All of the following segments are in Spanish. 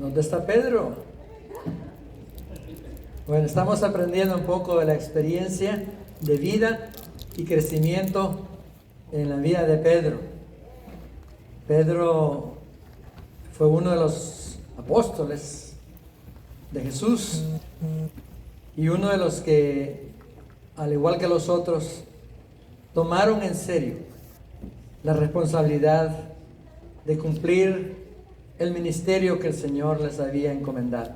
¿Dónde está Pedro? Bueno, estamos aprendiendo un poco de la experiencia de vida y crecimiento en la vida de Pedro. Pedro fue uno de los apóstoles de Jesús y uno de los que, al igual que los otros, tomaron en serio la responsabilidad de cumplir el ministerio que el Señor les había encomendado.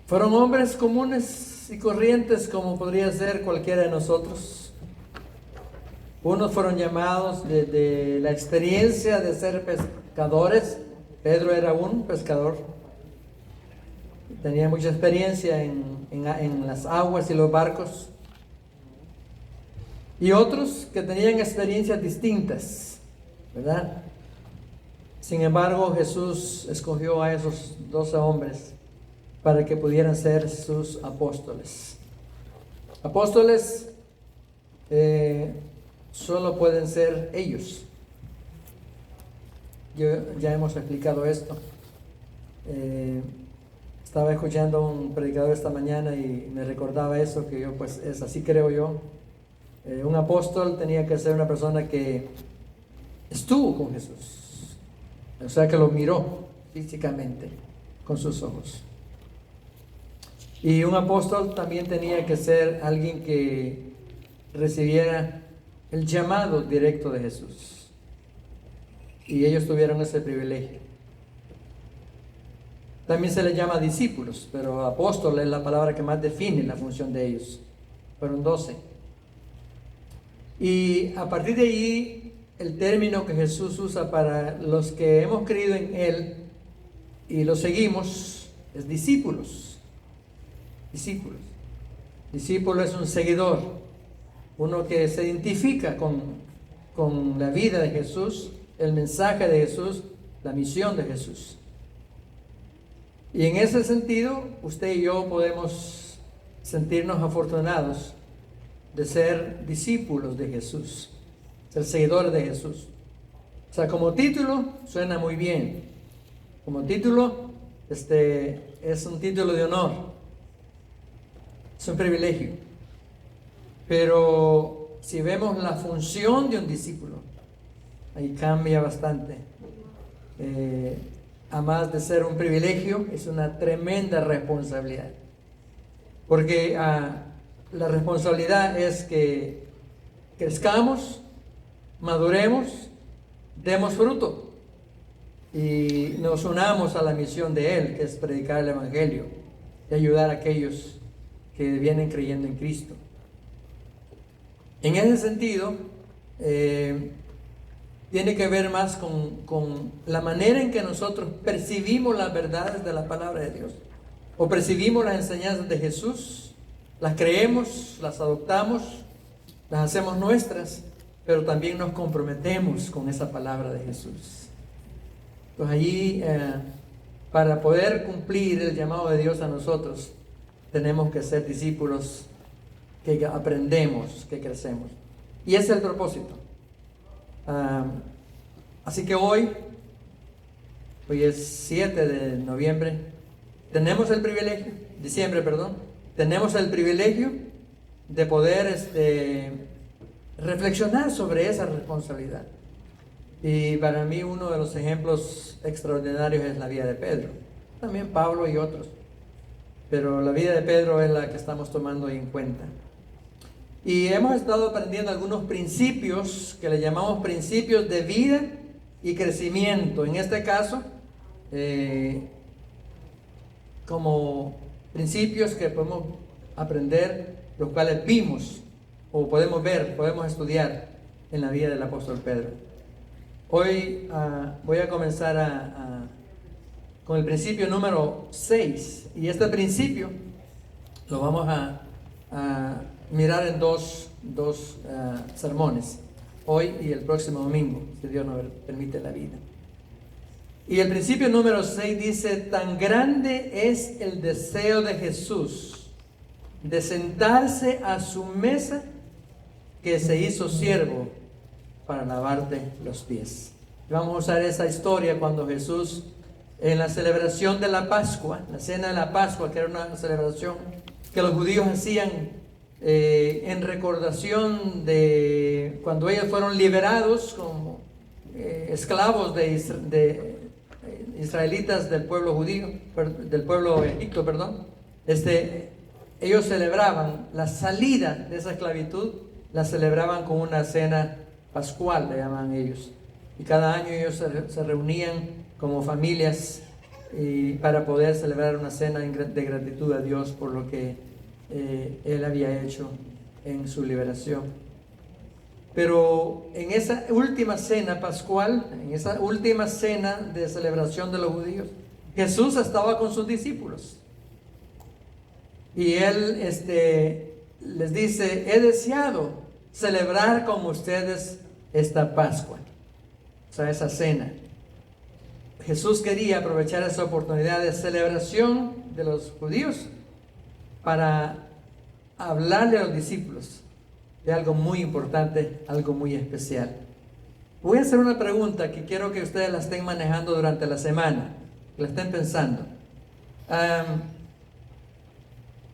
Fueron hombres comunes y corrientes como podría ser cualquiera de nosotros. Unos fueron llamados de la experiencia de ser pescadores. Pedro era un pescador. Tenía mucha experiencia en las aguas y los barcos. Y otros que tenían experiencias distintas, ¿verdad? Sin embargo, Jesús escogió a esos 12 hombres para que pudieran ser sus apóstoles. Apóstoles solo pueden ser ellos. Ya hemos explicado esto. Estaba escuchando a un predicador esta mañana y me recordaba eso, que yo pues es así creo yo. Un apóstol tenía que ser una persona que estuvo con Jesús, o sea que lo miró físicamente con sus ojos. Y un apóstol también tenía que ser alguien que recibiera el llamado directo de Jesús. Y ellos tuvieron ese privilegio. También se les llama discípulos, pero apóstol es la palabra que más define la función de ellos. Fueron 12. Y a partir de ahí, el término que Jesús usa para los que hemos creído en Él y lo seguimos es discípulos. Discípulos. Discípulo es un seguidor, uno que se identifica con la vida de Jesús, el mensaje de Jesús, la misión de Jesús. Y en ese sentido, usted y yo podemos sentirnos afortunados de ser discípulos de Jesús, ser seguidores de Jesús. O sea, como título suena muy bien. Como título, es un título de honor. Es un privilegio. Pero si vemos la función de un discípulo, ahí cambia bastante. Además de ser un privilegio, es una tremenda responsabilidad. Porque la responsabilidad es que crezcamos, maduremos, demos fruto y nos unamos a la misión de Él, que es predicar el Evangelio y ayudar a aquellos que vienen creyendo en Cristo. En ese sentido, tiene que ver más con la manera en que nosotros percibimos las verdades de la palabra de Dios, o percibimos las enseñanzas de Jesús, las creemos, las adoptamos, las hacemos nuestras, pero también nos comprometemos con esa palabra de Jesús. Entonces allí, para poder cumplir el llamado de Dios a nosotros, tenemos que ser discípulos que aprendemos, que crecemos. Y ese es el propósito. Así que hoy es 7 de noviembre, tenemos el privilegio, tenemos el privilegio de poder reflexionar sobre esa responsabilidad. Y para mí uno de los ejemplos extraordinarios es la vida de Pedro, también Pablo y otros, pero la vida de Pedro es la que estamos tomando en cuenta. Y hemos estado aprendiendo algunos principios que le llamamos principios de vida y crecimiento. En este caso, como principios que podemos aprender, los cuales vimos o podemos ver, podemos estudiar en la vida del apóstol Pedro. Hoy voy a comenzar con el principio número 6. Y este principio lo vamos a mirar en dos sermones, hoy y el próximo domingo, si Dios nos permite la vida. Y el principio número 6 dice: tan grande es el deseo de Jesús de sentarse a su mesa, que se hizo siervo para lavarte los pies. Y vamos a usar esa historia cuando Jesús en la celebración de la Pascua, la cena de la Pascua, que era una celebración que los judíos hacían en recordación de cuando ellos fueron liberados como esclavos de israelitas del pueblo judío, del pueblo egipcio, perdón. Ellos celebraban la salida de esa esclavitud, la celebraban con una cena pascual, le llaman ellos. Y cada año ellos se reunían como familias para poder celebrar una cena de gratitud a Dios por lo que Él había hecho en su liberación. Pero en esa última cena pascual, en esa última cena de celebración de los judíos, Jesús estaba con sus discípulos. Y Él les dice: he deseado celebrar con ustedes esta Pascua, o sea, esa cena. Jesús quería aprovechar esa oportunidad de celebración de los judíos para hablarle a los discípulos de algo muy importante, algo muy especial. Voy a hacer una pregunta que quiero que ustedes la estén manejando durante la semana, que la estén pensando.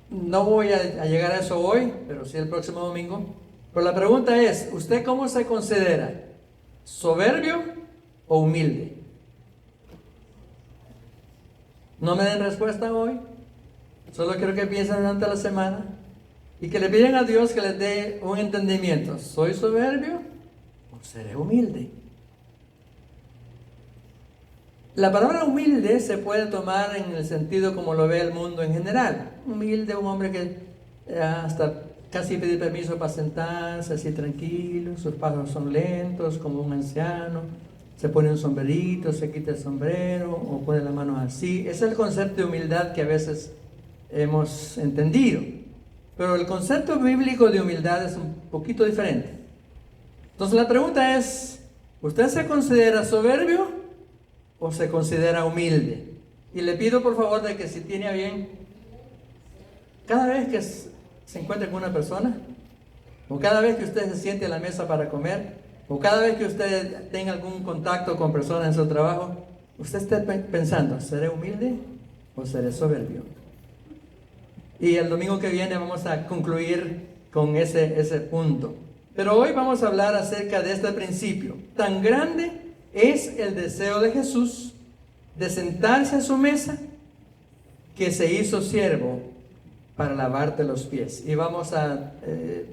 No voy a llegar a eso hoy, pero sí el próximo domingo. Pero la pregunta es: ¿usted cómo se considera? ¿Soberbio o humilde? No me den respuesta hoy. Solo quiero que piensen durante la semana y que le pidan a Dios que les dé un entendimiento. ¿Soy soberbio o seré humilde? La palabra humilde se puede tomar en el sentido como lo ve el mundo en general. Humilde, un hombre que hasta casi pide permiso para sentarse así tranquilo, sus pasos son lentos como un anciano, se pone un sombrerito, se quita el sombrero o pone las manos así. Ese es el concepto de humildad que a veces hemos entendido. Pero el concepto bíblico de humildad es un poquito diferente. Entonces la pregunta es: ¿usted se considera soberbio o se considera humilde? Y le pido por favor de que si tiene a bien, cada vez que se encuentre con una persona, o cada vez que usted se siente a la mesa para comer, o cada vez que usted tenga algún contacto con personas en su trabajo, usted esté pensando: ¿seré humilde o seré soberbio? Y el domingo que viene vamos a concluir con ese punto. Pero hoy vamos a hablar acerca de este principio. Tan grande es el deseo de Jesús de sentarse a su mesa que se hizo siervo para lavarte los pies. Y vamos a,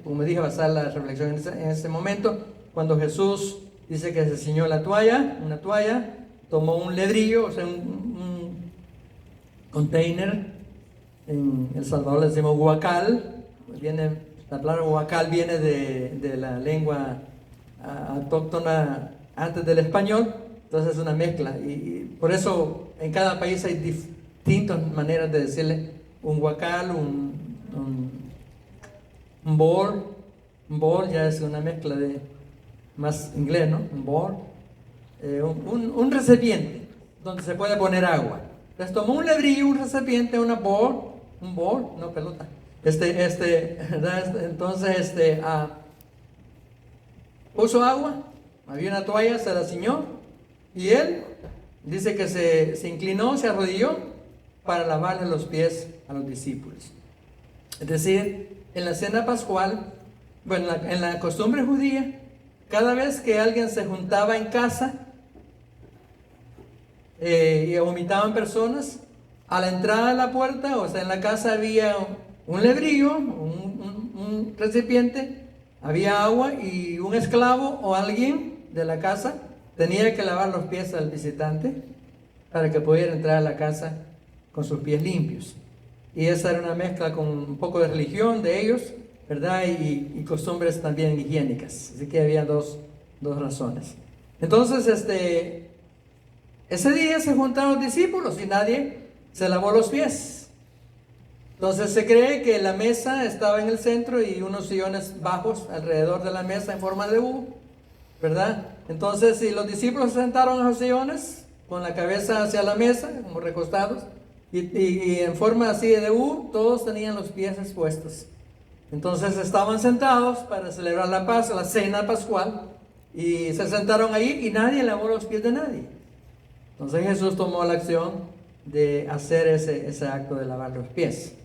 como dije, basar la reflexión en ese momento, cuando Jesús dice que se ciñó una toalla, tomó un ledrillo, o sea, un container. En El Salvador le decimos huacal. La palabra huacal viene de la lengua autóctona antes del español, entonces es una mezcla. Y por eso en cada país hay distintas maneras de decirle un huacal, un bowl. Un bowl ya es una mezcla de más inglés, ¿no? Un bowl. Un recipiente donde se puede poner agua. Entonces tomó un ledrillo, un recipiente, un bowl, no pelota. ¿Verdad? Entonces, puso agua, había una toalla, se la ciñó, y él dice que se inclinó, se arrodilló para lavarle los pies a los discípulos. Es decir, en la cena pascual, bueno, en la costumbre judía, cada vez que alguien se juntaba en casa y vomitaban personas, a la entrada de la puerta, o sea, en la casa había un ledrillo, un recipiente, había agua, y un esclavo o alguien de la casa tenía que lavar los pies al visitante para que pudiera entrar a la casa con sus pies limpios. Y esa era una mezcla con un poco de religión de ellos, ¿verdad? Y costumbres también higiénicas. Así que había dos razones. Entonces, ese día se juntaron los discípulos y nadie se lavó los pies. Entonces se cree que la mesa estaba en el centro y unos sillones bajos alrededor de la mesa en forma de U, ¿verdad? Entonces, si los discípulos se sentaron en los sillones con la cabeza hacia la mesa, como recostados, y en forma así de U, todos tenían los pies expuestos. Entonces estaban sentados para celebrar la cena pascual, y se sentaron ahí y nadie lavó los pies de nadie. Entonces Jesús tomó la acción de hacer ese acto de lavar los pies.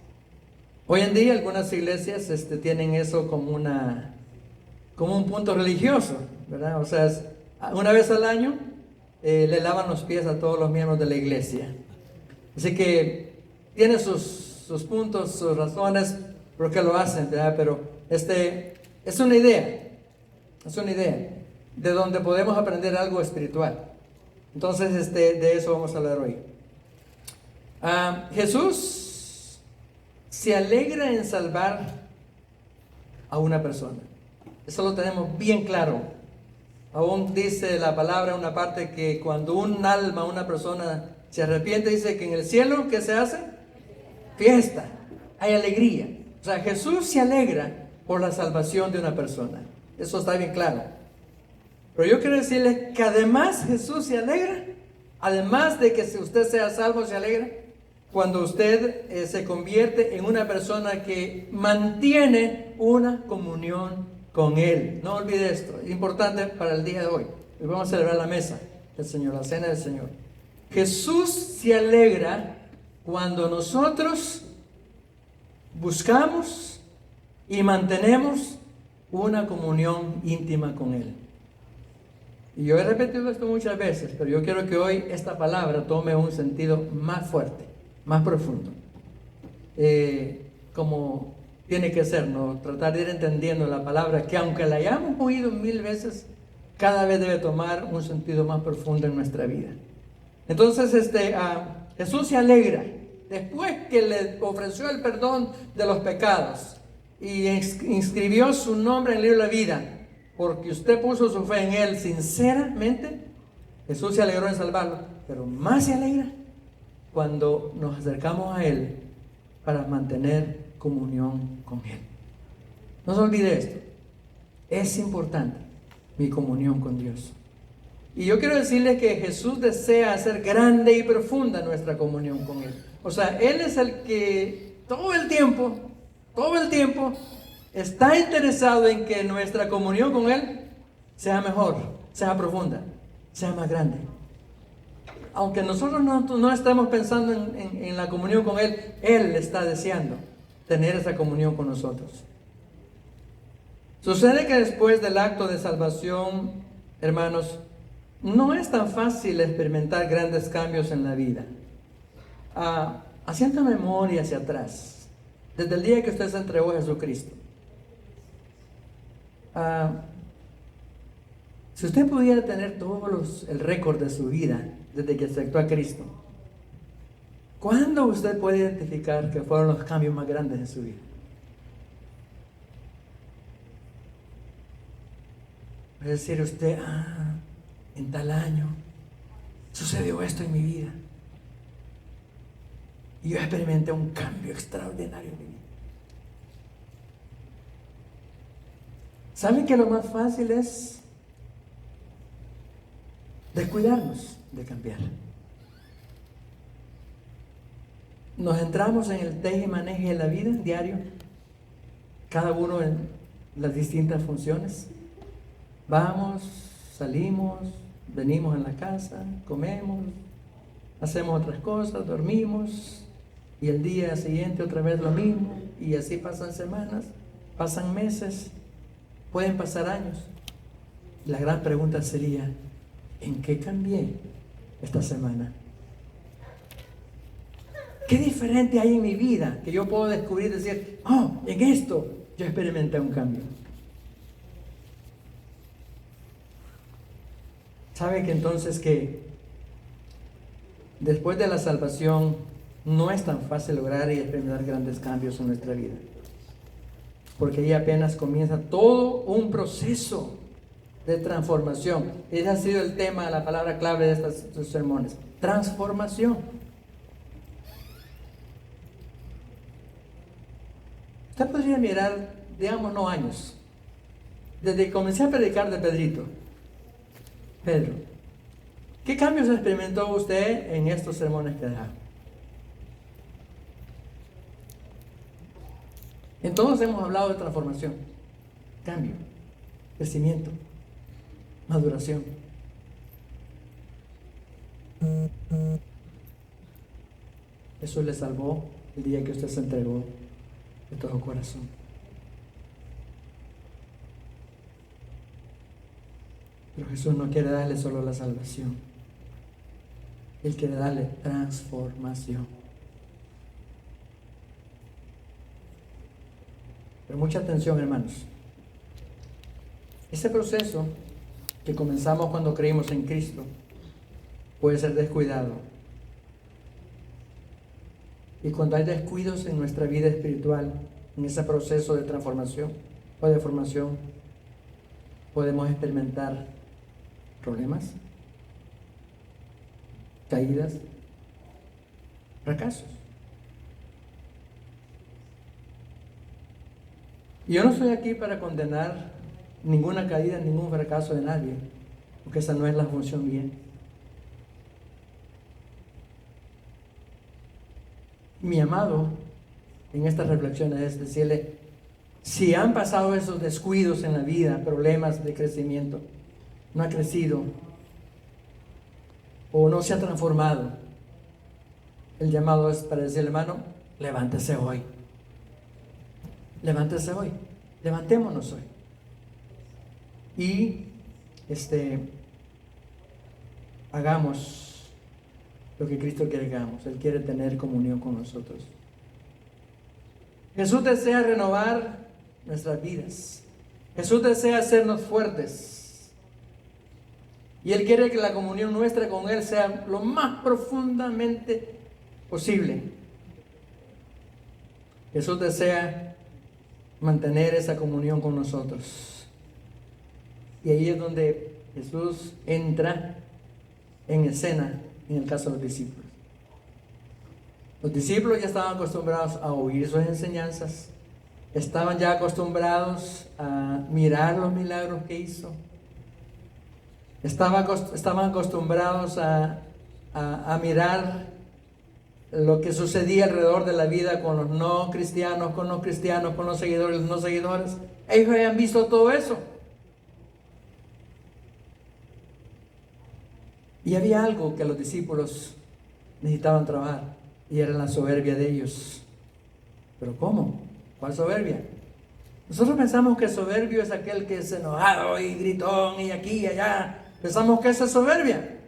Hoy en día algunas iglesias tienen eso como un punto religioso, ¿verdad? O sea, una vez al año le lavan los pies a todos los miembros de la iglesia. Así que tiene sus puntos, sus razones por qué lo hacen, ¿verdad? Pero es una idea de donde podemos aprender algo espiritual. Entonces, de eso vamos a hablar hoy. Jesús se alegra en salvar a una persona. Eso lo tenemos bien claro. Aún dice la palabra, una parte, que cuando un alma, una persona se arrepiente, dice que en el cielo, ¿qué se hace? Fiesta, hay alegría. O sea, Jesús se alegra por la salvación de una persona. Eso está bien claro. Pero yo quiero decirles que además Jesús se alegra, además de que si usted sea salvo, se alegra cuando usted se convierte en una persona que mantiene una comunión con Él. No olvide esto, es importante para el día de hoy. Hoy vamos a celebrar la mesa del Señor, la cena del Señor. Jesús se alegra cuando nosotros buscamos y mantenemos una comunión íntima con Él. Y yo he repetido esto muchas veces, pero yo quiero que hoy esta palabra tome un sentido más fuerte, más profundo. Como tiene que ser, ¿no? Tratar de ir entendiendo la palabra, que aunque la hayamos oído 1000 veces, cada vez debe tomar un sentido más profundo en nuestra vida. Entonces, Jesús se alegra después que le ofreció el perdón de los pecados y inscribió su nombre en el libro de la vida, porque usted puso su fe en Él sinceramente. Jesús se alegró en salvarlo, pero más se alegra cuando nos acercamos a Él para mantener comunión con Él. No se olvide esto, es importante mi comunión con Dios. Y yo quiero decirles que Jesús desea hacer grande y profunda nuestra comunión con Él. O sea, Él es el que todo el tiempo está interesado en que nuestra comunión con Él sea mejor, sea profunda, sea más grande. Aunque nosotros no estamos pensando en la comunión con Él, Él está deseando tener esa comunión con nosotros. Sucede que después del acto de salvación, hermanos, no es tan fácil experimentar grandes cambios en la vida. Haciendo memoria hacia atrás, desde el día que usted se entregó a Jesucristo, si usted pudiera tener el récord de su vida desde que aceptó a Cristo, ¿cuándo usted puede identificar que fueron los cambios más grandes en su vida? Es decir, usted, en tal año sucedió esto en mi vida y yo experimenté un cambio extraordinario en mi vida. ¿Saben que lo más fácil es descuidarnos de cambiar? Nos entramos en el teje y maneje de la vida diario, cada uno en las distintas funciones. Vamos, salimos, venimos en la casa, comemos, hacemos otras cosas, dormimos, y el día siguiente otra vez lo mismo, y así pasan semanas, pasan meses, pueden pasar años. La gran pregunta sería, ¿en qué cambié esta semana? ¿Qué diferente hay en mi vida que yo puedo descubrir y decir, en esto yo experimenté un cambio? ¿Sabe que entonces que después de la salvación no es tan fácil lograr y experimentar grandes cambios en nuestra vida? Porque ahí apenas comienza todo un proceso de transformación. Ese ha sido el tema, la palabra clave de estos sermones: transformación. Usted podría mirar, digamos, no años, desde que comencé a predicar de Pedro, ¿qué cambios experimentó usted en estos sermones que dejaba? En todos hemos hablado de transformación, cambio, crecimiento, maduración. Jesús le salvó el día que usted se entregó de todo corazón. Pero Jesús no quiere darle solo la salvación. Él quiere darle transformación. Pero mucha atención, hermanos. Ese proceso que comenzamos cuando creímos en Cristo puede ser descuidado. Y cuando hay descuidos en nuestra vida espiritual, en ese proceso de transformación o de formación, podemos experimentar problemas, caídas, fracasos. Y yo no estoy aquí para condenar ninguna caída, ningún fracaso de nadie, porque esa no es la función mía. Mi llamado en estas reflexiones es decirle, si han pasado esos descuidos en la vida, problemas de crecimiento, no ha crecido o no se ha transformado, el llamado es para decirle, hermano, levántese hoy. Levántese hoy. Levantémonos hoy. Y hagamos lo que Cristo quiere que hagamos. Él quiere tener comunión con nosotros. Jesús desea renovar nuestras vidas. Jesús desea hacernos fuertes. Y Él quiere que la comunión nuestra con Él sea lo más profundamente posible. Jesús desea mantener esa comunión con nosotros. Y ahí es donde Jesús entra en escena en el caso de los discípulos. Los discípulos ya estaban acostumbrados a oír sus enseñanzas, estaban ya acostumbrados a mirar los milagros que hizo, estaban acostumbrados a mirar lo que sucedía alrededor de la vida con los no cristianos, con los cristianos, con los seguidores, los no seguidores. Ellos habían visto todo eso. Y había algo que los discípulos necesitaban trabajar, y era la soberbia de ellos. ¿Pero cómo? ¿Cuál soberbia? Nosotros pensamos que soberbio es aquel que es enojado y gritón y aquí y allá. Pensamos que esa es soberbia.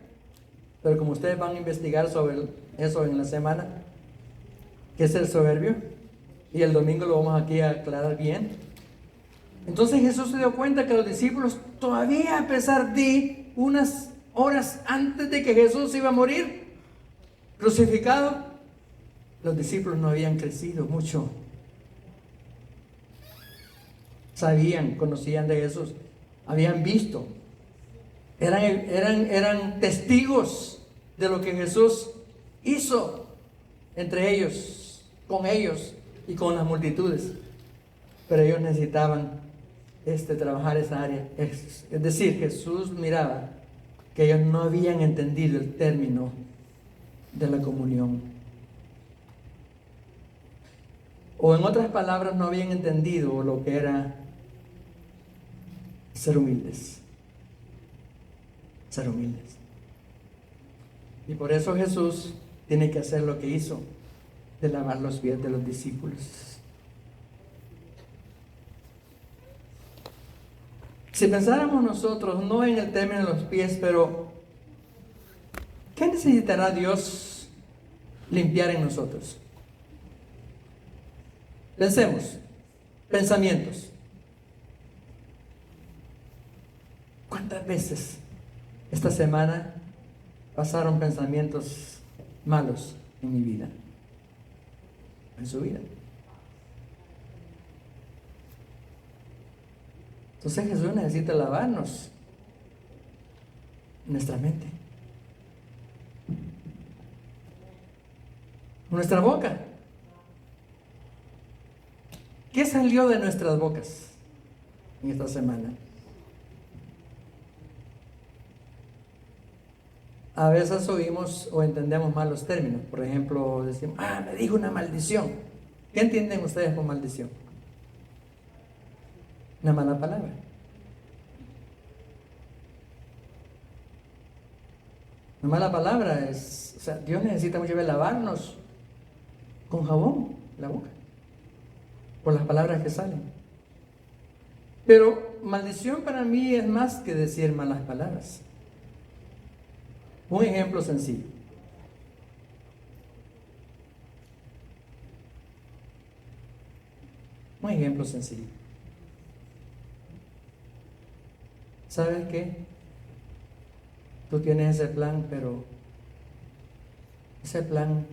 Pero como ustedes van a investigar sobre eso en la semana, ¿qué es el soberbio? Y el domingo lo vamos aquí a aclarar bien. Entonces Jesús se dio cuenta que los discípulos, todavía a pesar de unas horas antes de que Jesús iba a morir, crucificado, los discípulos no habían crecido mucho. Sabían, conocían de Jesús, habían visto, eran testigos de lo que Jesús hizo entre ellos, con ellos y con las multitudes. Pero ellos necesitaban trabajar esa área. Es decir, Jesús miraba que ellos no habían entendido el término de la comunión. O en otras palabras, no habían entendido lo que era ser humildes. Ser humildes. Y por eso Jesús tiene que hacer lo que hizo, de lavar los pies de los discípulos. Si pensáramos nosotros, no en el término de los pies, pero ¿qué necesitará Dios limpiar en nosotros? Pensemos, pensamientos. ¿Cuántas veces esta semana pasaron pensamientos malos en mi vida? En su vida. Entonces Jesús necesita lavarnos nuestra mente, nuestra boca. ¿Qué salió de nuestras bocas en esta semana? A veces oímos o entendemos mal los términos. Por ejemplo, decimos, me dijo una maldición. ¿Qué entienden ustedes por maldición? Una mala palabra. La mala palabra es, o sea, Dios necesita muchas veces lavarnos con jabón la boca por las palabras que salen. Pero maldición para mí es más que decir malas palabras. Un ejemplo sencillo. Un ejemplo sencillo. ¿Sabes qué? Tú tienes ese plan, pero ese plan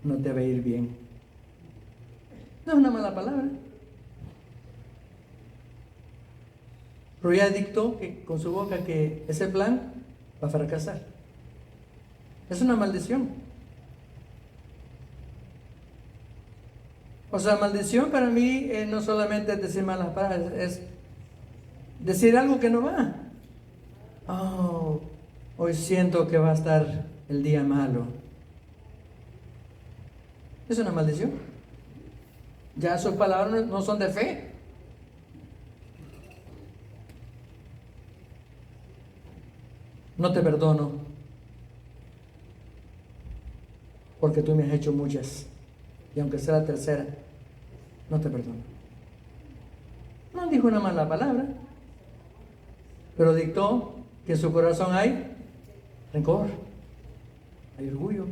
no te va a ir bien. No es una mala palabra. Pero ya dictó que, con su boca que ese plan va a fracasar. Es una maldición. O sea, maldición para mí no solamente es decir malas palabras, es decir algo que no va. Oh, hoy siento que va a estar el día malo. Es una maldición. Ya sus palabras no son de fe. No te perdono porque tú me has hecho muchas. Y aunque sea la tercera, no te perdono. No dijo una mala palabra, pero dictó que en su corazón hay rencor, hay orgullo.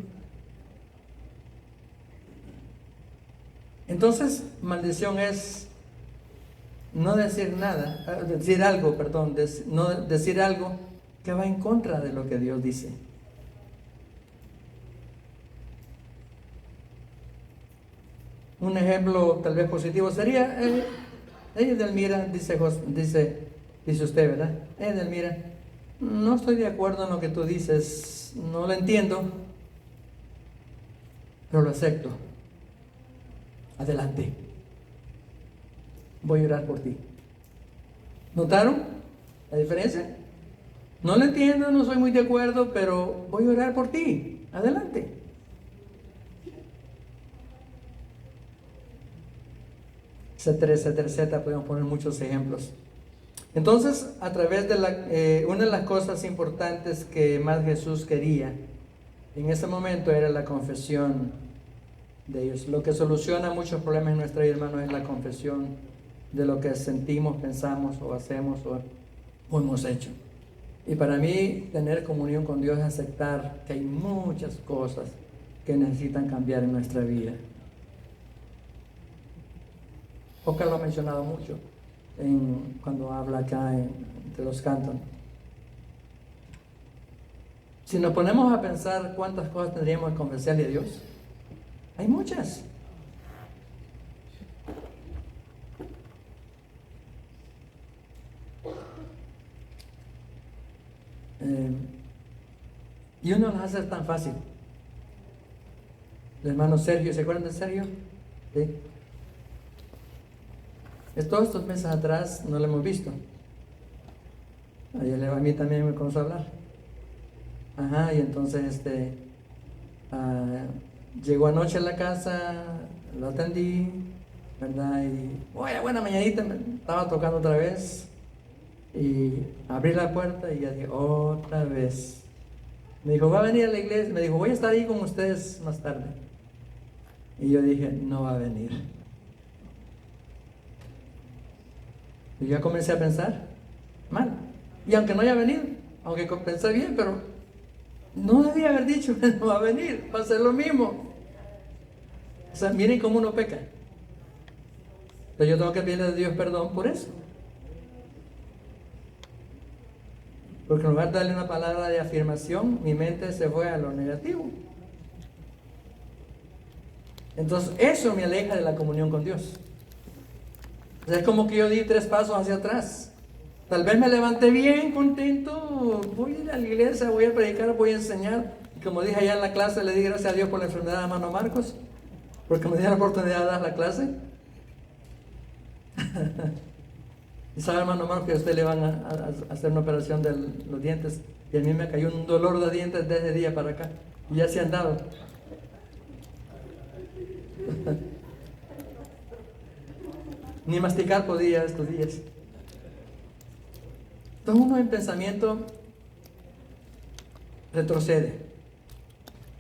Entonces, maldición es no decir nada, decir algo, perdón, no decir algo que va en contra de lo que Dios dice. Un ejemplo tal vez positivo sería, Edelmira, dice usted, ¿verdad? Edelmira, no estoy de acuerdo en lo que tú dices, no lo entiendo, pero lo acepto. Adelante. Voy a orar por ti. ¿Notaron la diferencia? No lo entiendo, no soy muy de acuerdo, pero voy a orar por ti. Adelante. Etcétera, etcétera, etcétera. Podemos poner muchos ejemplos. Entonces, a través de una de las cosas importantes que más Jesús quería en ese momento era la confesión de ellos. Lo que soluciona muchos problemas en nuestra vida, hermano, es la confesión de lo que sentimos, pensamos o hacemos o hemos hecho. Y para mí, tener comunión con Dios es aceptar que hay muchas cosas que necesitan cambiar en nuestra vida. Oscar lo ha mencionado mucho cuando habla acá entre los cantos. Si nos ponemos a pensar cuántas cosas tendríamos que confesarle a Dios, hay muchas. Y uno las hace tan fácil. El hermano Sergio, ¿se acuerdan de Sergio? Sí. Todos estos meses atrás no lo hemos visto. Ayer a mí también me comenzó a hablar. Ajá, y entonces llegó anoche a la casa, lo atendí, ¿verdad? Y oye, buena mañanita, me estaba tocando otra vez. Y abrí la puerta y ya dije, otra vez. Me dijo, ¿va a venir a la iglesia? Me dijo, voy a estar ahí con ustedes más tarde. Y yo dije, no va a venir. Y ya comencé a pensar mal. Y aunque no haya venido, aunque pensé bien, pero no debía haber dicho que no va a venir, va a ser lo mismo. O sea, miren cómo uno peca. Pero yo tengo que pedirle a Dios perdón por eso. Porque en lugar de darle una palabra de afirmación, mi mente se fue a lo negativo. Entonces, eso me aleja de la comunión con Dios. O sea, es como que yo di 3 pasos hacia atrás. Tal vez me levanté bien contento, voy a ir a la iglesia, voy a predicar, voy a enseñar. Y como dije allá en la clase, le di gracias a Dios por la enfermedad de hermano Marcos, porque me dio la oportunidad de dar la clase. Y sabe, hermano Marcos, que a usted le van a hacer una operación de los dientes. Y a mí me cayó un dolor de dientes desde ese día para acá. Y ya se han dado. Ni masticar podía estos días. Entonces uno en pensamiento, retrocede.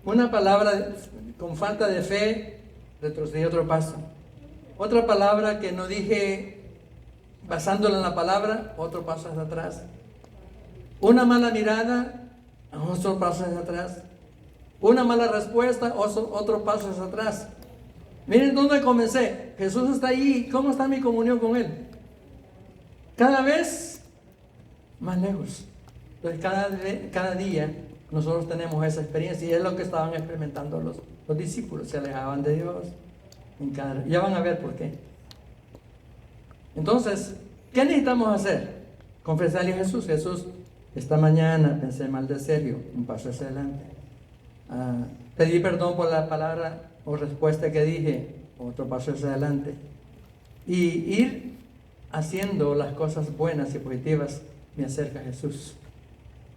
Una palabra con falta de fe, retrocedí otro paso. Otra palabra que no dije basándola en la palabra, otro paso hacia atrás. Una mala mirada, otro paso hacia atrás. Una mala respuesta, otro paso hacia atrás. Miren dónde comencé. Jesús está ahí. ¿Cómo está mi comunión con Él? Cada vez más lejos. Entonces cada día nosotros tenemos esa experiencia, y es lo que estaban experimentando los discípulos. Se alejaban de Dios. Ya van a ver por qué. Entonces, ¿qué necesitamos hacer? Confesarle a Jesús. Jesús, esta mañana pensé mal de serio, un paso hacia adelante. Pedí perdón por la palabra o respuesta que dije, otro paso hacia adelante. Y ir haciendo las cosas buenas y positivas me acerca a Jesús.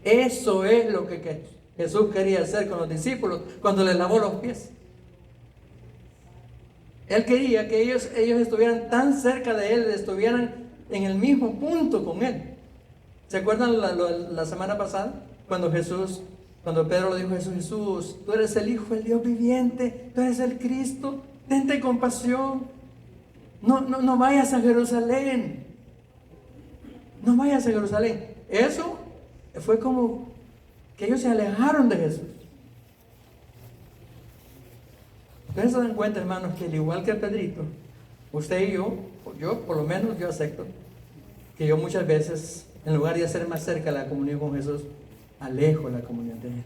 Eso es lo que Jesús quería hacer con los discípulos cuando les lavó los pies. Él quería que ellos estuvieran tan cerca de Él, estuvieran en el mismo punto con Él. ¿Se acuerdan la semana pasada? Cuando Pedro le dijo a Jesús: Jesús, tú eres el Hijo del Dios viviente, tú eres el Cristo, tente compasión. No vayas a Jerusalén. No vayas a Jerusalén. Eso fue como que ellos se alejaron de Jesús. Ustedes se dan cuenta, hermanos, que al igual que Pedrito, usted y yo por lo menos yo acepto que yo muchas veces, en lugar de hacer más cerca la comunión con Jesús, alejo la comunión de Él.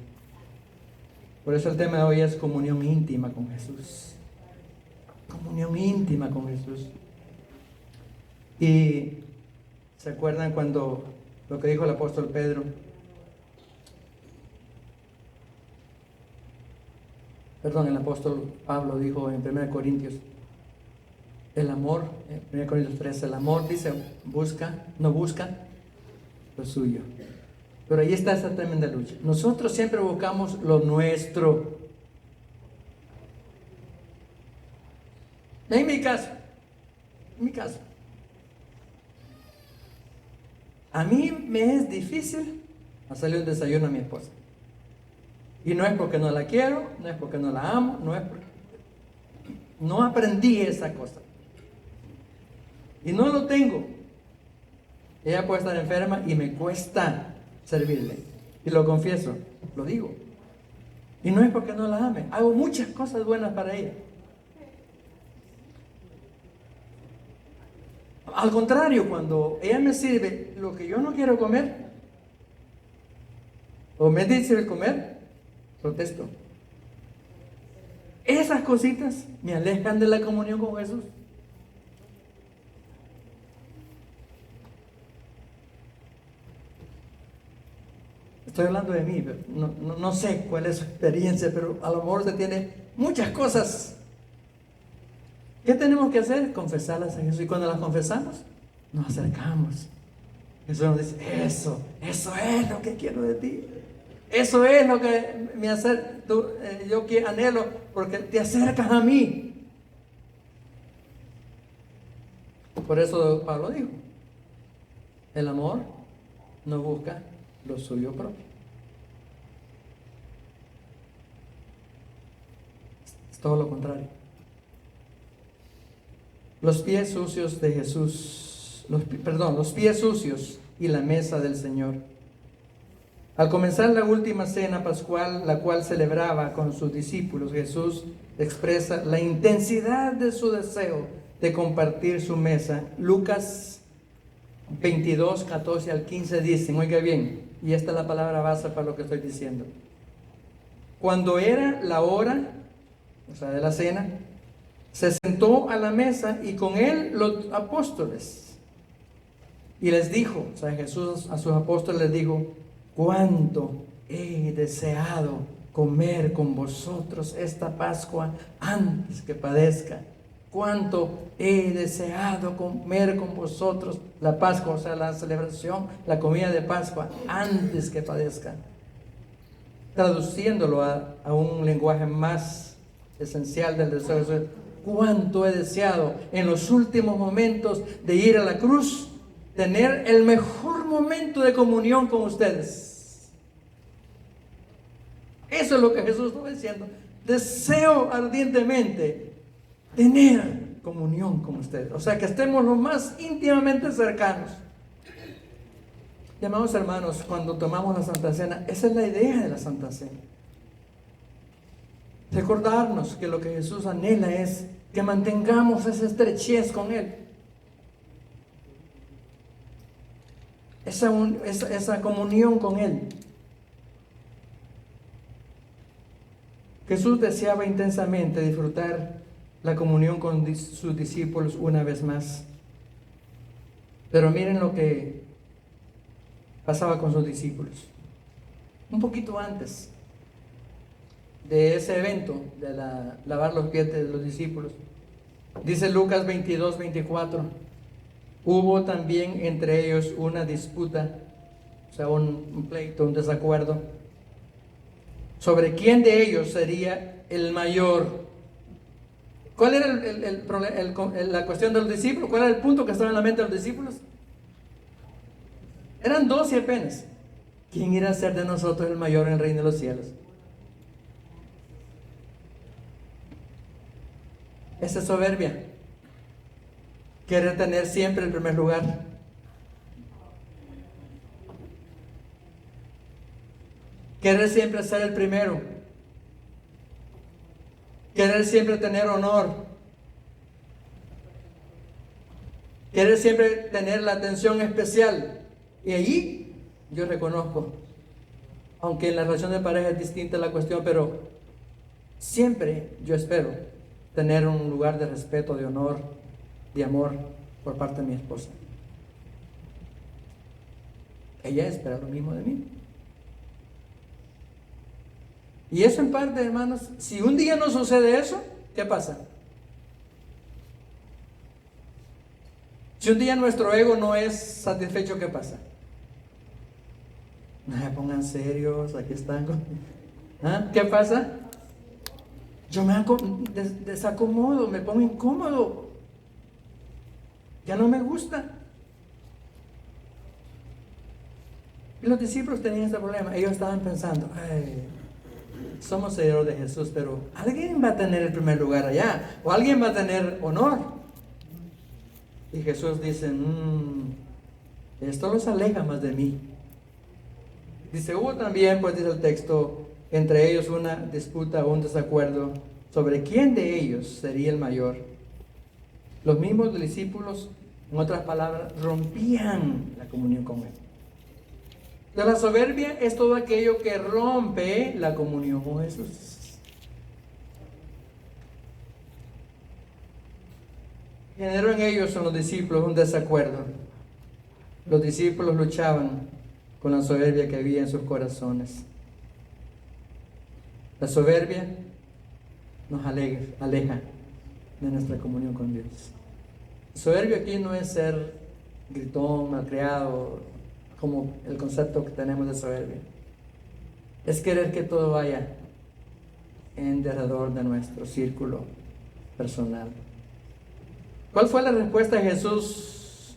Por eso el tema de hoy es comunión íntima con Jesús. Comunión íntima con Jesús. Y ¿se acuerdan cuando lo que dijo el apóstol Pedro? El apóstol Pablo dijo en 1 Corintios, el amor, 1 Corintios 3, el amor dice, no busca lo suyo. Pero ahí está esa tremenda lucha. Nosotros siempre buscamos lo nuestro. En mi caso, a mí me es difícil hacerle un desayuno a mi esposa. Y no es porque no la quiero, no es porque no la amo, no aprendí esa cosa. Y no lo tengo. Ella puede estar enferma y me cuesta servirle. Y lo confieso, lo digo. Y no es porque no la ame. Hago muchas cosas buenas para ella. Al contrario, cuando ella me sirve lo que yo no quiero comer, o me dice de comer, protesto. Esas cositas me alejan de la comunión con Jesús. Estoy hablando de mí, pero no sé cuál es su experiencia, pero a lo mejor usted tiene muchas cosas. ¿Qué tenemos que hacer? Confesarlas a Jesús. Y cuando las confesamos, nos acercamos. Jesús nos dice, eso es lo que quiero de ti. Eso es lo que me hace, yo anhelo, porque te acercas a mí. Por eso Pablo dijo, el amor no busca lo suyo propio. Es todo lo contrario. Los pies sucios de Jesús, los pies sucios y la mesa del Señor. Al comenzar la última cena pascual, la cual celebraba con sus discípulos, Jesús expresa la intensidad de su deseo de compartir su mesa. Lucas 22, 14 al 15 dicen, oiga bien, y esta es la palabra base para lo que estoy diciendo. Cuando era la hora, de la cena, se sentó a la mesa y con él los apóstoles. Y les dijo, Jesús a sus apóstoles les dijo, cuánto he deseado comer con vosotros esta Pascua antes que padezca. Cuánto he deseado comer con vosotros la Pascua, la celebración, la comida de Pascua antes que padezca. Traduciéndolo a un lenguaje más esencial del deseo, cuánto he deseado en los últimos momentos de ir a la cruz, tener el mejor momento de comunión con ustedes. Eso es lo que Jesús estaba diciendo. Deseo ardientemente tener comunión con ustedes. O sea, que estemos lo más íntimamente cercanos. Y amados hermanos, cuando tomamos la Santa Cena, esa es la idea de la Santa Cena. Recordarnos que lo que Jesús anhela es que mantengamos esa estrechez con Él. Esa comunión con Él. Jesús deseaba intensamente disfrutar la comunión con sus discípulos una vez más. Pero miren lo que pasaba con sus discípulos. Un poquito antes de ese evento de lavar los pies de los discípulos, dice Lucas 22, 24, hubo también entre ellos una disputa, o sea, un pleito, un desacuerdo, sobre quién de ellos sería el mayor. ¿Cuál era la cuestión de los discípulos? ¿Cuál era el punto que estaba en la mente de los discípulos? Eran 12 apenas. ¿Quién irá a ser de nosotros el mayor en el reino de los cielos? Esa es soberbia. Quiere tener siempre el primer lugar. Querer siempre ser el primero. Querer siempre tener honor. Querer siempre tener la atención especial. Y allí yo reconozco, aunque en la relación de pareja es distinta la cuestión, pero siempre yo espero tener un lugar de respeto, de honor, de amor por parte de mi esposa. Ella espera lo mismo de mí. Y eso en parte, hermanos, si un día no sucede eso, ¿qué pasa? Si un día nuestro ego no es satisfecho, ¿qué pasa? No se pongan serios, aquí están. ¿Ah? ¿Qué pasa? Yo me desacomodo, me pongo incómodo. Ya no me gusta. Y los discípulos tenían este problema. Ellos estaban pensando, ay, somos seguidores de Jesús, pero alguien va a tener el primer lugar allá, o alguien va a tener honor. Y Jesús dice, esto los aleja más de mí. Dice, hubo también, pues dice el texto, entre ellos una disputa o un desacuerdo sobre quién de ellos sería el mayor. Los mismos discípulos, en otras palabras, rompían la comunión con Él. De la soberbia es todo aquello que rompe la comunión con Jesús. Generó en ellos, en los discípulos, un desacuerdo. Los discípulos luchaban con la soberbia que había en sus corazones. La soberbia nos aleja de nuestra comunión con Dios. Soberbio aquí no es ser gritón, malcriado, como el concepto que tenemos de soberbia. Es querer que todo vaya en derredor de nuestro círculo personal. ¿Cuál fue la respuesta de Jesús?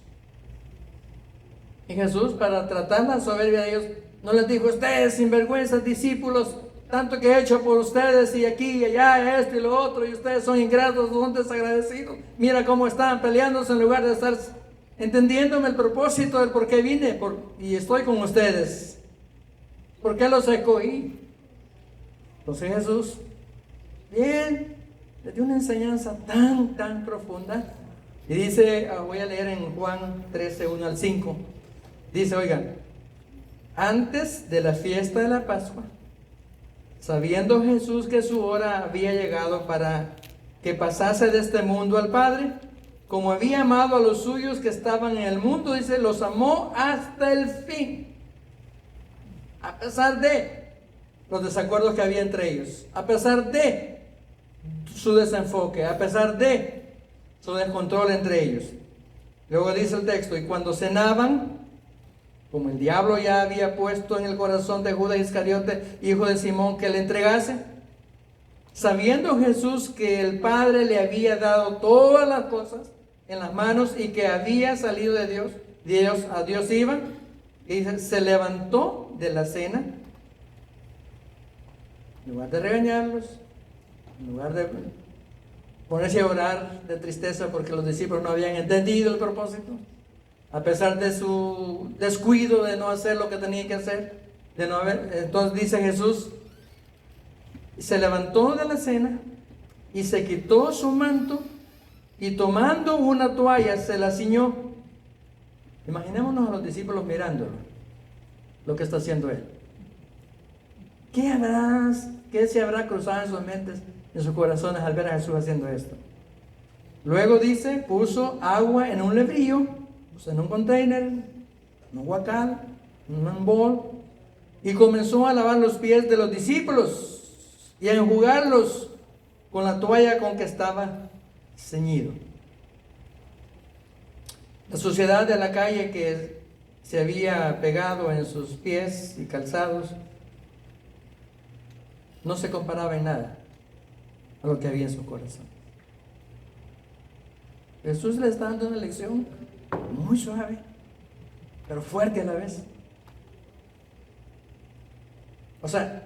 Y Jesús, para tratar la soberbia de ellos, no les dijo, ustedes sinvergüenzas discípulos, tanto que he hecho por ustedes y aquí y allá, esto y lo otro, y ustedes son ingratos, son desagradecidos. Mira cómo están peleándose en lugar de estar entendiéndome el propósito del por qué vine y estoy con ustedes. ¿Por qué los escogí? Entonces Jesús, bien, les dio una enseñanza tan profunda. Y dice, voy a leer en Juan 13, 1 al 5. Dice, oigan, antes de la fiesta de la Pascua, sabiendo Jesús que su hora había llegado para que pasase de este mundo al Padre, como había amado a los suyos que estaban en el mundo, dice, los amó hasta el fin. A pesar de los desacuerdos que había entre ellos, a pesar de su desenfoque, a pesar de su descontrol entre ellos. Luego dice el texto, y cuando cenaban, como el diablo ya había puesto en el corazón de Judas Iscariote, hijo de Simón, que le entregase, sabiendo Jesús que el Padre le había dado todas las cosas en las manos y que había salido de Dios a Dios iba, y se levantó de la cena En lugar de regañarlos, en lugar de ponerse a orar de tristeza porque los discípulos no habían entendido el propósito, a pesar de su descuido de no hacer lo que tenía que hacer, de no haber, entonces dice Jesús, se levantó de la cena y se quitó su manto y tomando una toalla se la ciñó. Imaginémonos a los discípulos mirándolo, lo que está haciendo él. ¿Qué se habrá cruzado en sus mentes, en sus corazones al ver a Jesús haciendo esto? Luego dice, puso agua en un lebrillo, en un container, en un huacal, en un bol, y comenzó a lavar los pies de los discípulos y a enjugarlos con la toalla con que estaba ceñido. La suciedad de la calle que se había pegado en sus pies y calzados no se comparaba en nada a lo que había en su corazón. Jesús le está dando una lección muy suave, pero fuerte a la vez. O sea,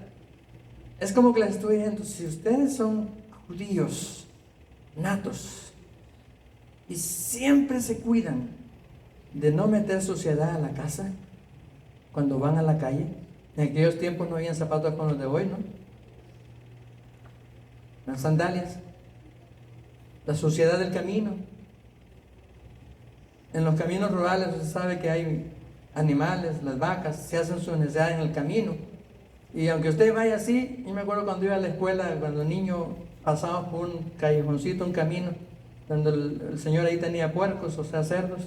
es como que les estoy diciendo, si ustedes son judíos natos y siempre se cuidan de no meter suciedad a la casa cuando van a la calle, en aquellos tiempos no habían zapatos como los de hoy, ¿no? Las sandalias, la suciedad del camino. En los caminos rurales usted sabe que hay animales, las vacas, se hacen su necesidad en el camino. Y aunque usted vaya así, yo me acuerdo cuando iba a la escuela, cuando niño pasábamos por un callejoncito, un camino, donde el señor ahí tenía puercos, o sea, cerdos,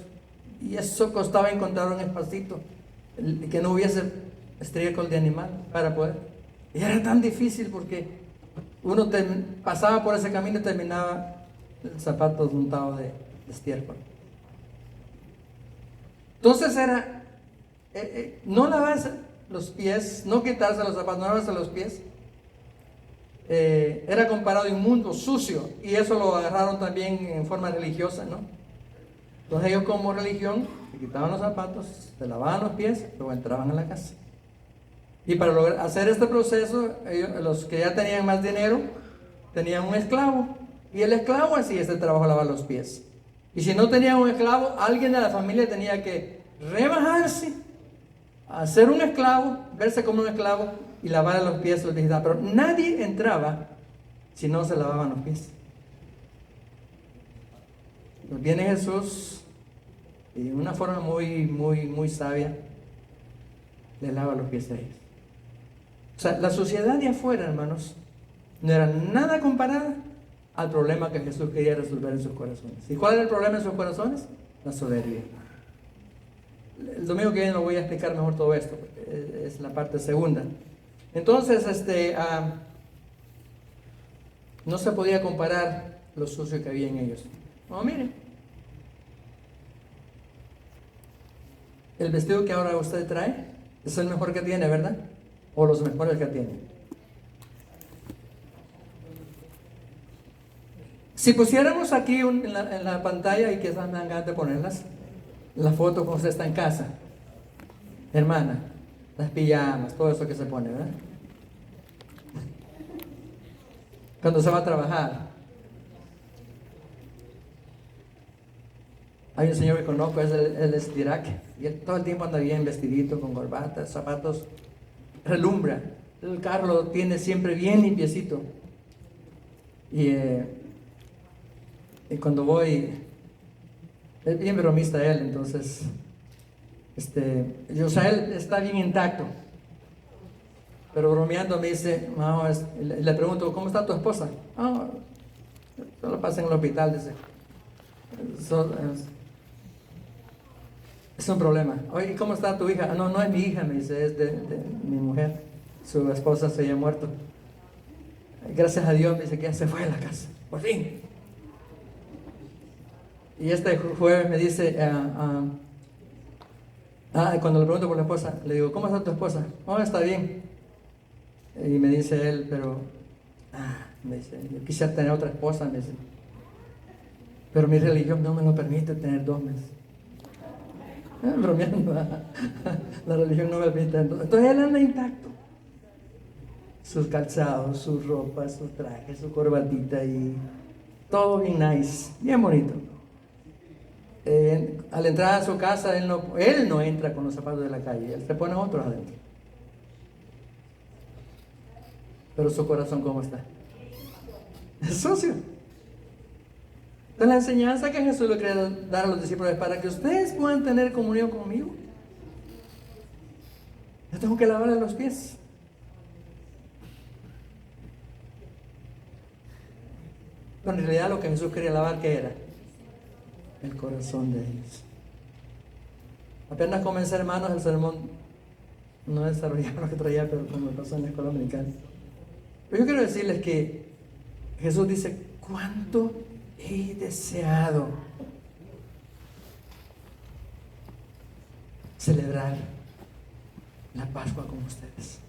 y eso costaba encontrar un espacito que no hubiese estiércol de animal para poder. Y era tan difícil porque uno pasaba por ese camino y terminaba el zapato untado de estiércol. Entonces era no lavarse los pies, no quitarse los zapatos, no lavarse los pies. Era comparado inmundo, sucio, y eso lo agarraron también en forma religiosa, ¿no? Entonces ellos como religión se quitaban los zapatos, se lavaban los pies, luego entraban a la casa. Y para lograr hacer este proceso, los que ya tenían más dinero, tenían un esclavo, y el esclavo hacía este trabajo, lavar los pies. Y si no tenía un esclavo, alguien de la familia tenía que rebajarse, hacer un esclavo, verse como un esclavo y lavar los pies a los visitantes. Pero nadie entraba si no se lavaban los pies. Pues viene Jesús y de una forma muy sabia le lava los pies a ellos. O sea, la suciedad de afuera, hermanos, no era nada comparada al problema que Jesús quería resolver en sus corazones. ¿Y cuál era el problema en sus corazones? La soberbia. El domingo que viene lo voy a explicar mejor todo esto, porque es la parte segunda. Entonces, no se podía comparar lo sucio que había en ellos. No, miren, el vestido que ahora usted trae es el mejor que tiene, ¿verdad? O los mejores que tiene. Si pusiéramos aquí en la pantalla, y quizás me dan ganas de ponerlas, la foto cuando usted está en casa, hermana, las pijamas, todo eso que se pone, ¿verdad? Cuando se va a trabajar. Hay un señor que conozco, él es de Irak, y él todo el tiempo anda bien vestidito, con corbata, zapatos, relumbra. El carro lo tiene siempre bien limpiecito. Y cuando voy, es bien bromista él, entonces, o sea, él está bien intacto. Pero bromeando me dice, no, le pregunto, ¿cómo está tu esposa? Ah, solo pasa en el hospital, dice. Es un problema. Oye, ¿cómo está tu hija? No, no es mi hija, me dice, es de mi mujer. Su esposa se había muerto. Gracias a Dios, me dice que ya se fue de la casa, por fin. Y este jueves me dice, cuando le pregunto por la esposa, le digo, ¿cómo está tu esposa? Oh, está bien. Y me dice él, pero, me dice, yo quisiera tener otra esposa, me dice, pero mi religión no me lo permite tener dos meses. Bromeando, la religión no me permite. Entonces él anda intacto. sus calzados, sus ropas, sus trajes, su corbatita y todo bien nice, bien bonito. Al entrar a su casa, él no entra con los zapatos de la calle, él se pone otros adentro. Pero su corazón, ¿cómo está? Es sucio. Entonces la enseñanza que Jesús le quería dar a los discípulos es para que ustedes puedan tener comunión conmigo. Yo tengo que lavarle los pies. Pero en realidad lo que Jesús quería lavar, ¿qué era? El corazón de ellos. Apenas comencé, hermanos, el sermón no desarrollaba lo que traía, pero como pasó en la escuela dominical. Pero yo quiero decirles que Jesús dice: ¿cuánto he deseado celebrar la Pascua con ustedes?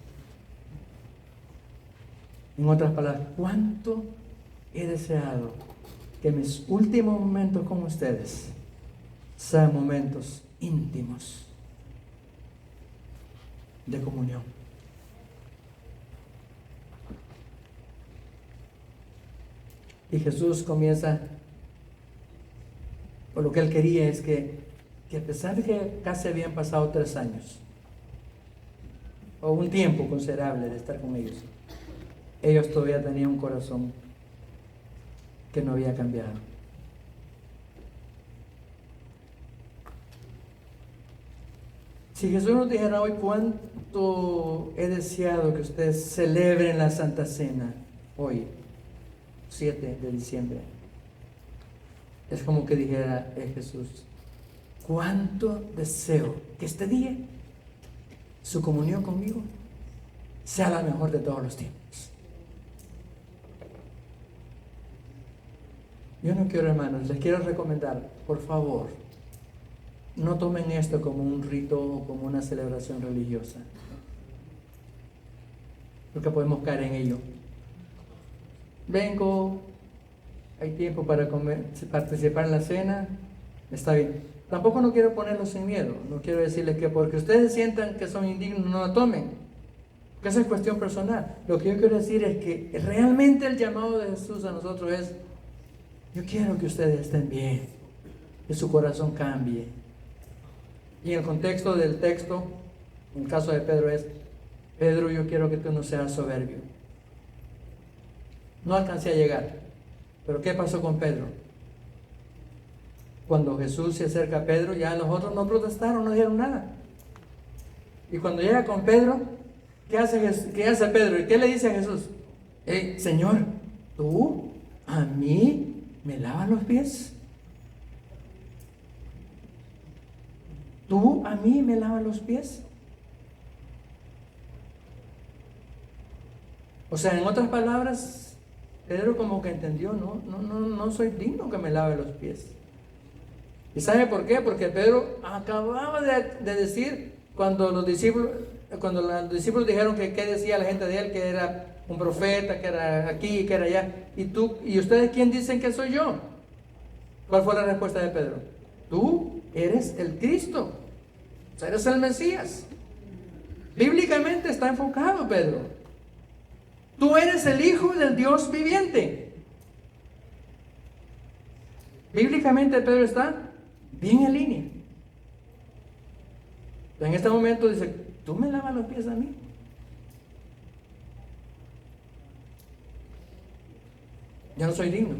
En otras palabras, ¿cuánto he deseado que mis últimos momentos con ustedes sean momentos íntimos de comunión? Y Jesús comienza, por lo que él quería es que a pesar de que casi habían pasado 3 años, o un tiempo considerable de estar con ellos todavía tenían un corazón que no había cambiado. Si Jesús nos dijera hoy: cuánto he deseado que ustedes celebren la Santa Cena hoy, 7 de diciembre, es como que dijera Jesús: cuánto deseo que este día su comunión conmigo sea la mejor de todos los tiempos. Yo no quiero, hermanos, les quiero recomendar, por favor, no tomen esto como un rito o como una celebración religiosa, porque podemos caer en ello. Vengo, hay tiempo para participar en la cena, está bien. Tampoco no quiero ponerlos sin miedo, no quiero decirles que porque ustedes sientan que son indignos no la tomen, porque esa es cuestión personal. Lo que yo quiero decir es que realmente el llamado de Jesús a nosotros es: yo quiero que ustedes estén bien, que su corazón cambie. Y en el contexto del texto, en el caso de Pedro es: Pedro, yo quiero que tú no seas soberbio. No alcancé a llegar, pero ¿qué pasó con Pedro? Cuando Jesús se acerca a Pedro, ya los otros no protestaron, no dijeron nada. Y cuando llega con Pedro, ¿qué hace Pedro? ¿Y qué le dice a Jesús? Señor, ¿tú a mí me lavas los pies? ¿Tú a mí me lavas los pies? O sea, en otras palabras, Pedro como que entendió: no soy digno que me lave los pies. ¿Y sabe por qué? Porque Pedro acababa de decir, cuando los discípulos dijeron que qué decía la gente de él, que era un profeta, que era aquí, que era allá. ¿Y ustedes quién dicen que soy yo? ¿Cuál fue la respuesta de Pedro? Tú eres el Cristo, o sea, eres el Mesías. Bíblicamente está enfocado, Pedro. Tú eres el Hijo del Dios viviente. Bíblicamente Pedro está bien en línea. En este momento dice: ¿tú me lavas los pies a mí? Ya no soy digno.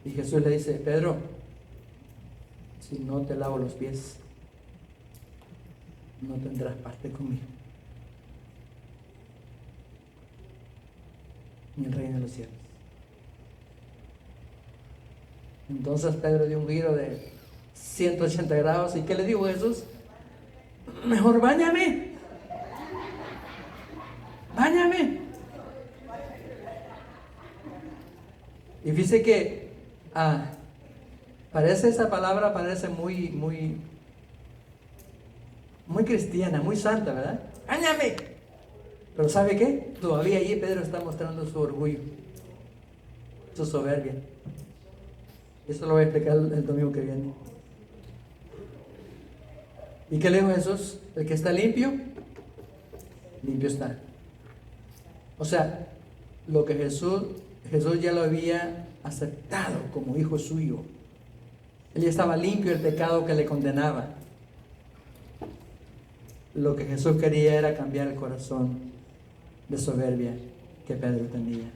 Y Jesús le dice: Pedro, si no te lavo los pies, no tendrás parte conmigo en el reino de los cielos. Entonces Pedro dio un giro de 180 grados. ¿Y qué le dijo Jesús? Mejor báñame. Báñame. Y fíjese que esa palabra parece muy cristiana, muy santa, ¿verdad? Báñame. Pero ¿sabe qué? Todavía allí Pedro está mostrando su orgullo, su soberbia. Eso lo voy a explicar el domingo que viene. ¿Y qué le dijo Jesús? El que está limpio, limpio está. O sea, lo que Jesús ya lo había aceptado como hijo suyo. Él ya estaba limpio del pecado que le condenaba. Lo que Jesús quería era cambiar el corazón de soberbia que Pedro tenía.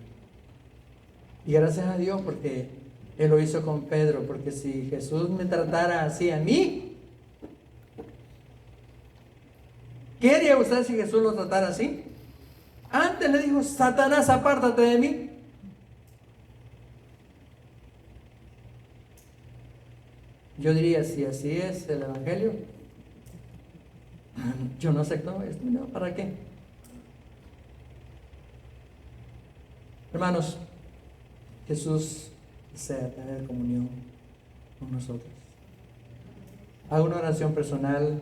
Y gracias a Dios porque Él lo hizo con Pedro, porque si Jesús me tratara así a mí, ¿qué haría usted si Jesús lo tratara así? Antes le dijo: Satanás, apártate de mí. Yo diría, si así es el Evangelio, yo no acepto esto, no, ¿para qué? Hermanos, Jesús desea tener comunión con nosotros. Haga una oración personal.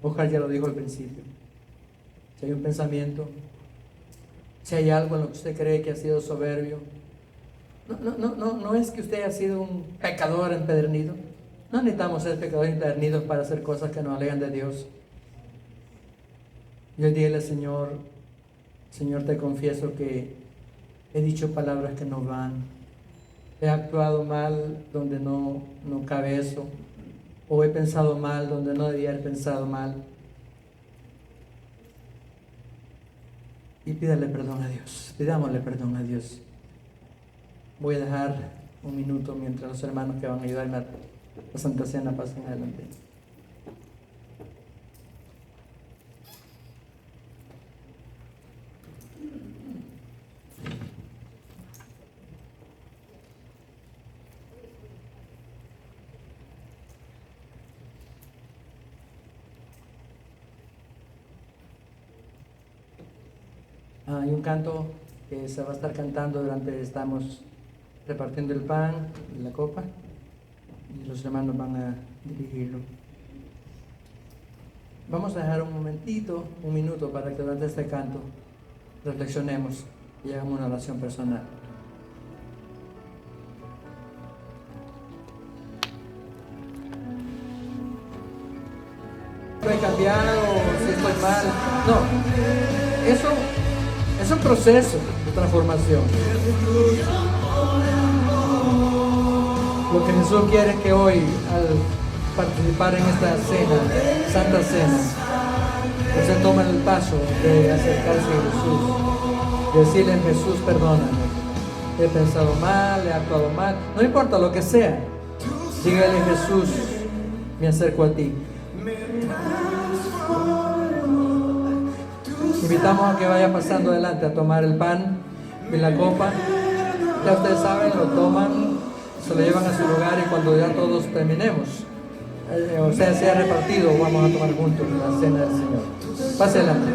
Ojalá ya lo dijo al principio. Si hay un pensamiento, si hay algo en lo que usted cree que ha sido soberbio, no es que usted haya sido un pecador empedernido. No necesitamos ser pecadores empedernidos para hacer cosas que nos alejan de Dios. Yo dígale: Señor, te confieso que he dicho palabras que no van. He actuado mal donde no cabe eso. O he pensado mal donde no debía haber pensado mal. Y pídale perdón a Dios. Pidámosle perdón a Dios. Voy a dejar un minuto mientras los hermanos que van a ayudarme a la Santa Cena pasen adelante. Hay un canto que se va a estar cantando estamos repartiendo el pan y la copa, y los hermanos van a dirigirlo. Vamos a dejar un minuto para que durante este canto reflexionemos y hagamos una oración personal. ¿He cambiado? ¿Si estoy mal? No, eso es un proceso de transformación. Lo que Jesús quiere es que hoy, al participar en esta cena, Santa Cena, usted tome el paso de acercarse a Jesús, de decirle: Jesús, perdóname, he pensado mal, he actuado mal, no importa lo que sea, dígale: Jesús, me acerco a ti. Invitamos a que vaya pasando adelante a tomar el pan y la copa. Ya ustedes saben, lo toman, se lo llevan a su lugar, y cuando ya todos terminemos, o sea, sea repartido, vamos a tomar juntos la cena del Señor. Pase adelante.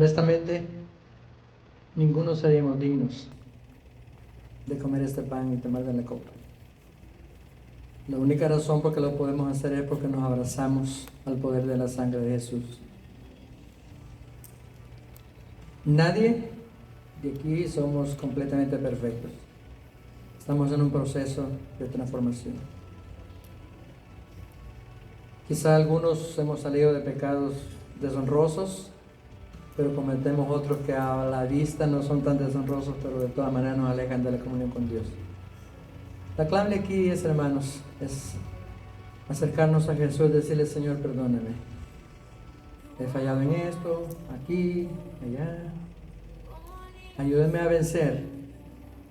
honestamente, ninguno seríamos dignos de comer este pan y tomar de la copa. La única razón por que lo podemos hacer es porque nos abrazamos al poder de la sangre de Jesús. Nadie de aquí somos completamente perfectos. Estamos en un proceso de transformación. Quizá algunos hemos salido de pecados deshonrosos, pero cometemos otros que a la vista no son tan deshonrosos, pero de todas maneras nos alejan de la comunión con Dios. La clave aquí es, hermanos, es acercarnos a Jesús y decirle: Señor, perdóname. He fallado en esto, aquí, allá. Ayúdame a vencer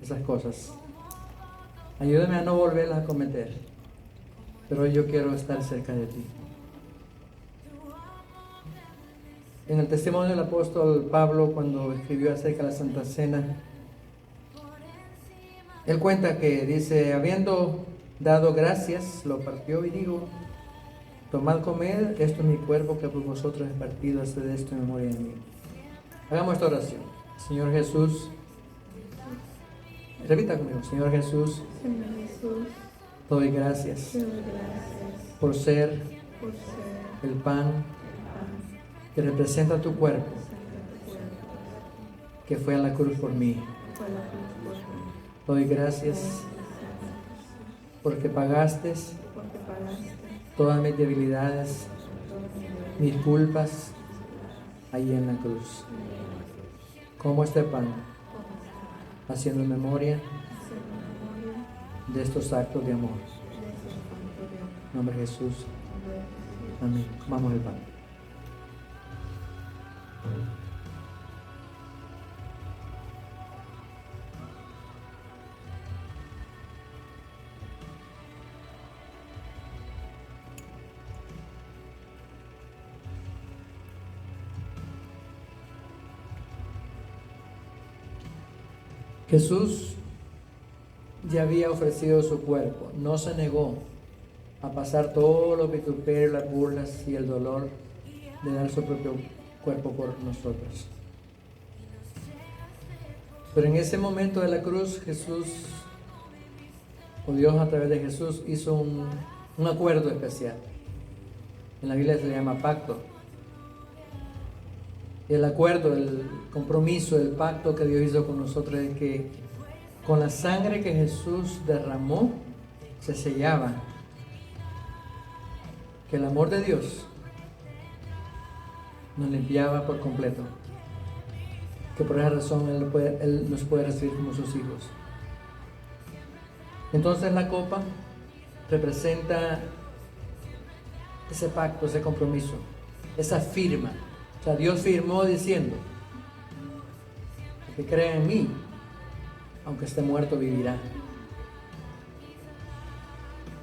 esas cosas. Ayúdame a no volverlas a cometer. Pero yo quiero estar cerca de ti. En el testimonio del apóstol Pablo, cuando escribió acerca de la Santa Cena, él cuenta que dice: habiendo dado gracias, lo partió y dijo: tomad, comed, esto es mi cuerpo que por vosotros es partido, haced esto en memoria de mí. Hagamos esta oración. Señor Jesús, repita conmigo: Señor Jesús, te doy gracias por ser el pan que representa tu cuerpo, que fue a la cruz por mí. Te doy gracias porque pagaste todas mis debilidades, mis culpas, allí en la cruz. Como este pan, haciendo memoria de estos actos de amor. En nombre de Jesús. Amén. Vamos al pan. Jesús ya había ofrecido su cuerpo, no se negó a pasar todo lo vituperios, las burlas y el dolor de dar su propio cuerpo por nosotros. Pero en ese momento de la cruz, Jesús, o Dios a través de Jesús, hizo un acuerdo especial. En la Biblia se le llama pacto. El acuerdo, el compromiso, el pacto que Dios hizo con nosotros es que con la sangre que Jesús derramó se sellaba que el amor de Dios nos limpiaba por completo, que por esa razón Él nos puede recibir como sus hijos. Entonces la copa representa ese pacto, ese compromiso, esa firma. O sea, Dios firmó diciendo: el que crea en mí, aunque esté muerto, vivirá.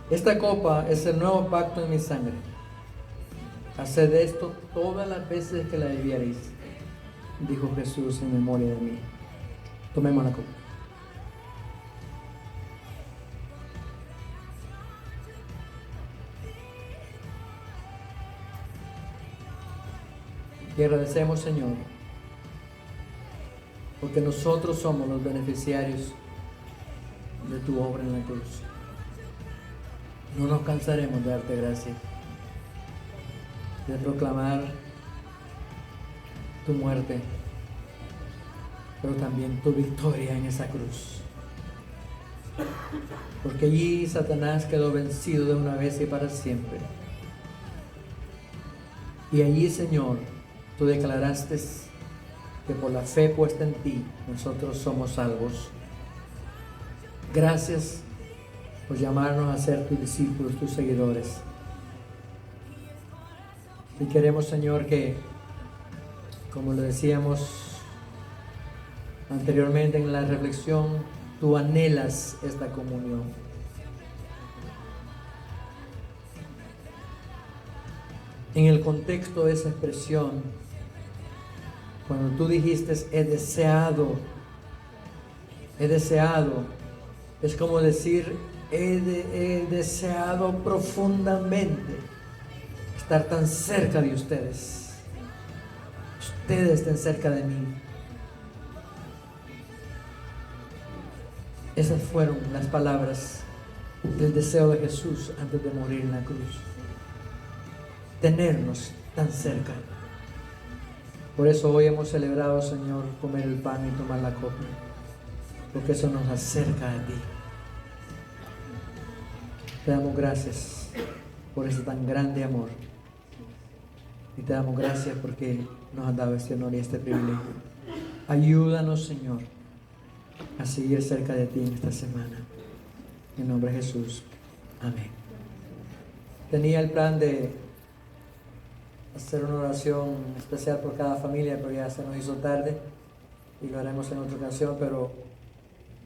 Esta copa es el nuevo pacto en mi sangre. Haced esto todas las veces que la bebiereis, dijo Jesús, en memoria de mí. Tomemos la copa. Y agradecemos, Señor, porque nosotros somos los beneficiarios de tu obra en la cruz. No nos cansaremos de darte gracias, de proclamar tu muerte, pero también tu victoria en esa cruz. Porque allí Satanás quedó vencido de una vez y para siempre. Y allí, Señor, tú declaraste que por la fe puesta en ti, nosotros somos salvos. Gracias por llamarnos a ser tus discípulos, tus seguidores. Y queremos, Señor, que, como lo decíamos anteriormente en la reflexión, tú anhelas esta comunión. En el contexto de esa expresión, cuando tú dijiste he deseado, es como decir he deseado profundamente estar tan cerca de ustedes, ustedes estén cerca de mí. Esas fueron las palabras del deseo de Jesús antes de morir en la cruz. Tenernos tan cerca. Por eso hoy hemos celebrado, Señor, comer el pan y tomar la copa, porque eso nos acerca a ti. Te damos gracias por ese tan grande amor y te damos gracias porque nos has dado este honor y este privilegio. Ayúdanos, Señor, a seguir cerca de ti en esta semana. En nombre de Jesús. Amén. Tenía el plan de hacer una oración especial por cada familia, pero ya se nos hizo tarde y lo haremos en otra ocasión, pero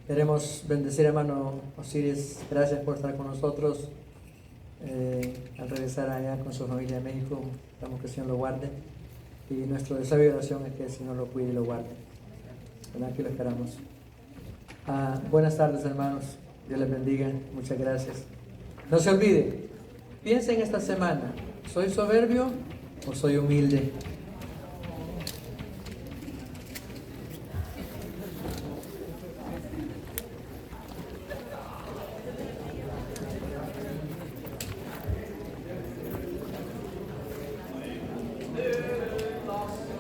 queremos bendecir a hermano Osiris. Gracias por estar con nosotros al regresar allá con su familia de México. Esperamos que el Señor lo guarde y nuestro deseo y oración es que el Señor lo cuide y lo guarde. ¿Verdad? Aquí lo esperamos. Buenas tardes, hermanos. Dios les bendiga. Muchas gracias. No se olvide, piensen esta semana, ¿soy soberbio o soy humilde?